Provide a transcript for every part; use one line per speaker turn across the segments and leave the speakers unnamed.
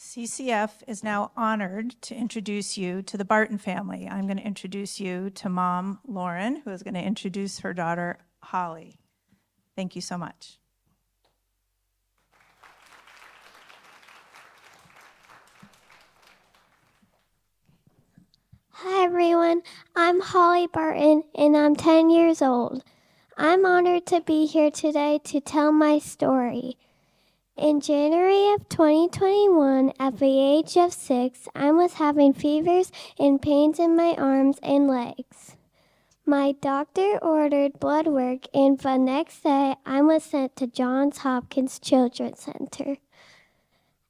CCF is now honored to introduce you to the Barton family. I'm going to introduce you to Mom Lauren, who is going to introduce her daughter Holly. Thank you so much.
Hi everyone, I'm Holly Barton and I'm 10 years old. I'm honored to be here today to tell my story. In January of 2021, at the age of 6, I was having fevers and pains in my arms and legs. My doctor ordered blood work, and the next day I was sent to Johns Hopkins Children's Center.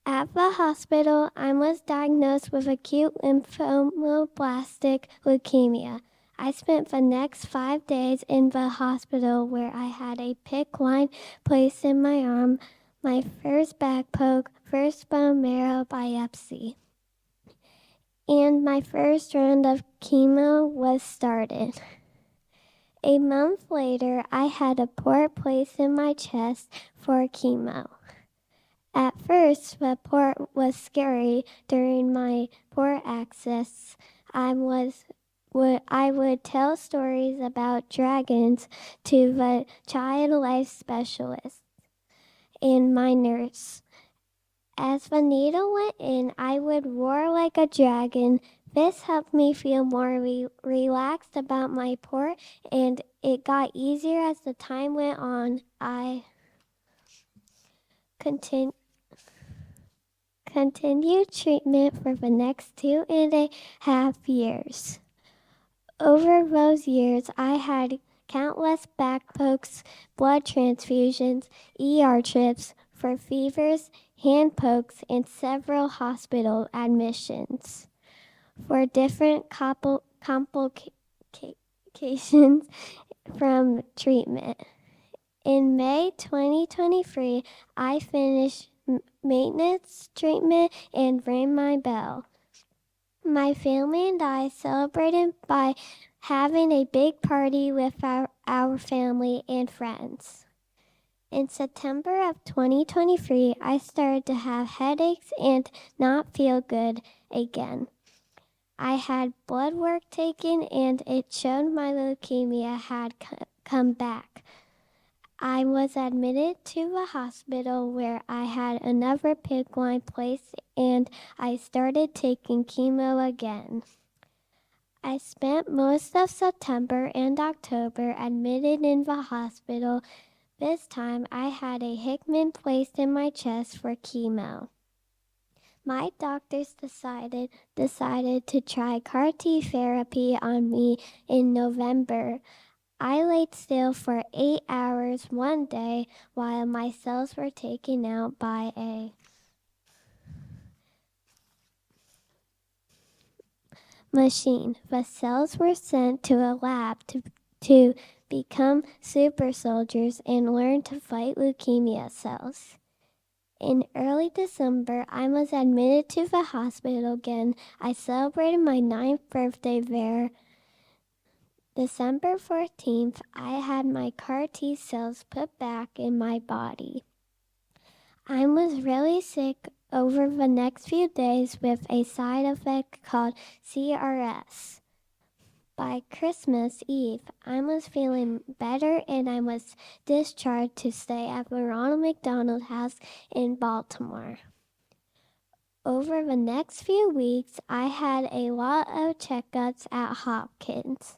At the hospital, I was diagnosed with acute lymphoblastic leukemia. I spent the next 5 days in the hospital where I had a PICC line placed in my arm, my first back poke, first bone marrow biopsy, and my first round of chemo was started. A month later, I had a port placed in my chest for chemo. At first, the port was scary. During my port access, I would tell stories about dragons to the child life specialist and my nurse. As the needle went in, I would roar like a dragon. This helped me feel more relaxed about my port, and it got easier as the time went on. I continued treatment for the next 2.5 years. Over those years, I had countless back pokes, blood transfusions, ER trips for fevers, hand pokes, and several hospital admissions for different complications from treatment. In May 2023, I finished maintenance treatment and rang my bell. My family and I celebrated by having a big party with our family and friends. In September of 2023, I started to have headaches and not feel good again. I had blood work taken and it showed my leukemia had come back. I was admitted to the hospital where I had another PICC line placed and I started taking chemo again. I spent most of September and October admitted in the hospital. This time I had a Hickman placed in my chest for chemo. My doctors decided to try CAR T therapy on me in November. I laid still for 8 hours one day while my cells were taken out by a machine. The cells were sent to a lab to become super soldiers and learn to fight leukemia cells. In early December, I was admitted to the hospital again. I celebrated my 9th birthday there. December 14th, I had my CAR T cells put back in my body. I was really sick over the next few days with a side effect called CRS. By Christmas Eve, I was feeling better and I was discharged to stay at the Ronald McDonald House in Baltimore. Over the next few weeks, I had a lot of checkups at Hopkins.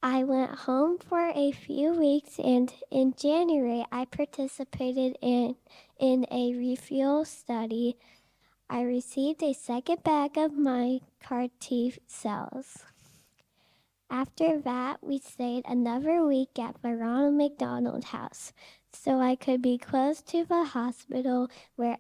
I went home for a few weeks, and in January, I participated in a refuel study. I received a second bag of my CAR T cells. After that, we stayed another week at the Ronald McDonald House, so I could be close to the hospital where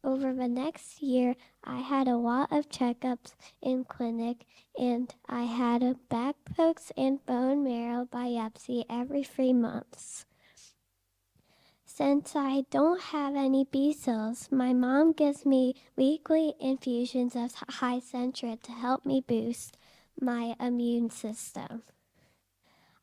over the next year, I had a lot of checkups in clinic, and I had a back pokes and bone marrow biopsy every 3 months. Since I don't have any B cells, my mom gives me weekly infusions of Hicentra to help me boost my immune system.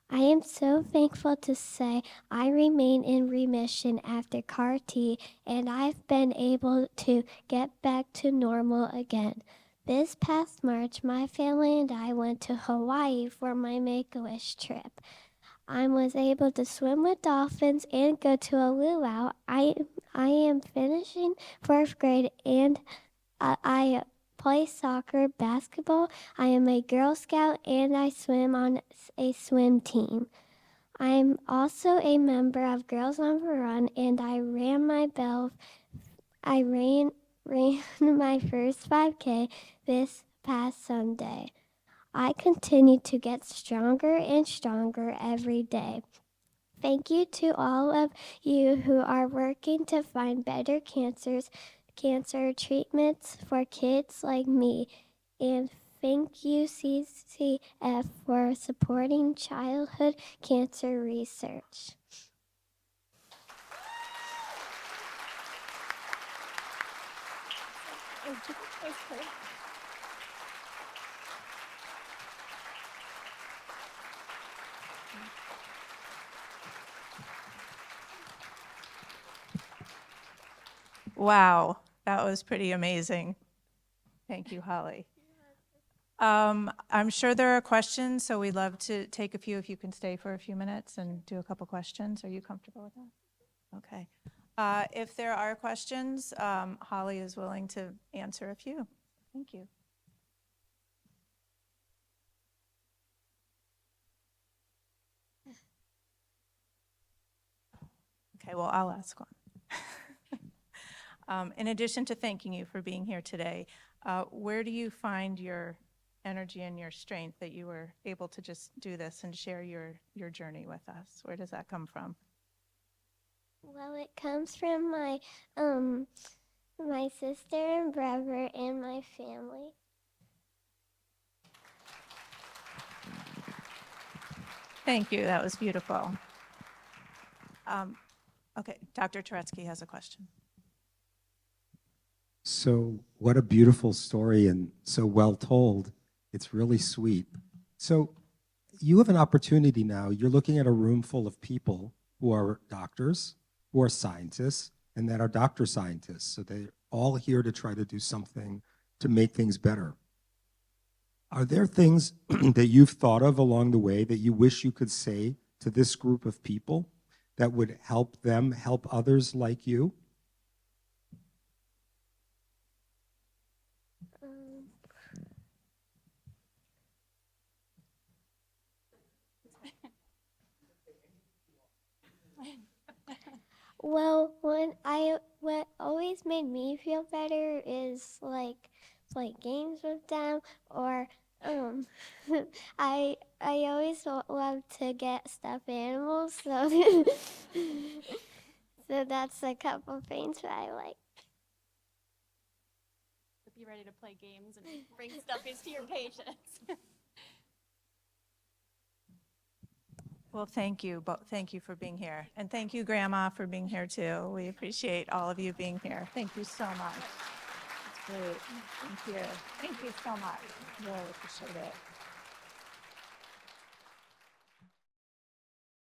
I am so thankful to say I remain in remission after CAR T, and I've been able to get back to normal again. This past March, my family and I went to Hawaii for my Make-A-Wish trip. I was able to swim with dolphins and go to a luau. I am finishing 4th grade, and I play soccer, basketball. I am a Girl Scout, and I swim on a swim team. I'm also a member of Girls on the Run, and I ran my my first 5K this past Sunday. I continue to get stronger and stronger every day. Thank you to all of you who are working to find better cancer treatments for kids like me. And thank you, CCF, for supporting childhood cancer research.
Wow, that was pretty amazing. Thank you, Holly. I'm sure there are questions, so we'd love to take a few if you can stay for a few minutes and do a couple questions. Are you comfortable with that? Okay. If there are questions, Holly is willing to answer a few. Thank you. Okay, well, I'll ask one. In addition to thanking you for being here today, where do you find your energy and your strength that you were able to just do this and share your journey with us? Where does that come from?
Well, it comes from my my sister and brother and my family.
Thank you. That was beautiful. Okay, Dr. Turetsky has a question.
So, what a beautiful story and so well told. It's really sweet. So, you have an opportunity now. You're looking at a room full of people who are doctors, who are scientists, and that are doctor scientists. So, they're all here to try to do something to make things better. Are there things that you've thought of along the way that you wish you could say to this group of people that would help them help others like you?
Well, what always made me feel better is like play games with them, or I always love to get stuffed animals, so so that's a couple things that I like.
Be ready to play games and bring stuffies to your patients.
Well, thank you. Thank you for being here. And thank you, Grandma, for being here too. We appreciate all of you being here. Thank you so much. It's great. Thank you. Thank you so much. Really appreciate it.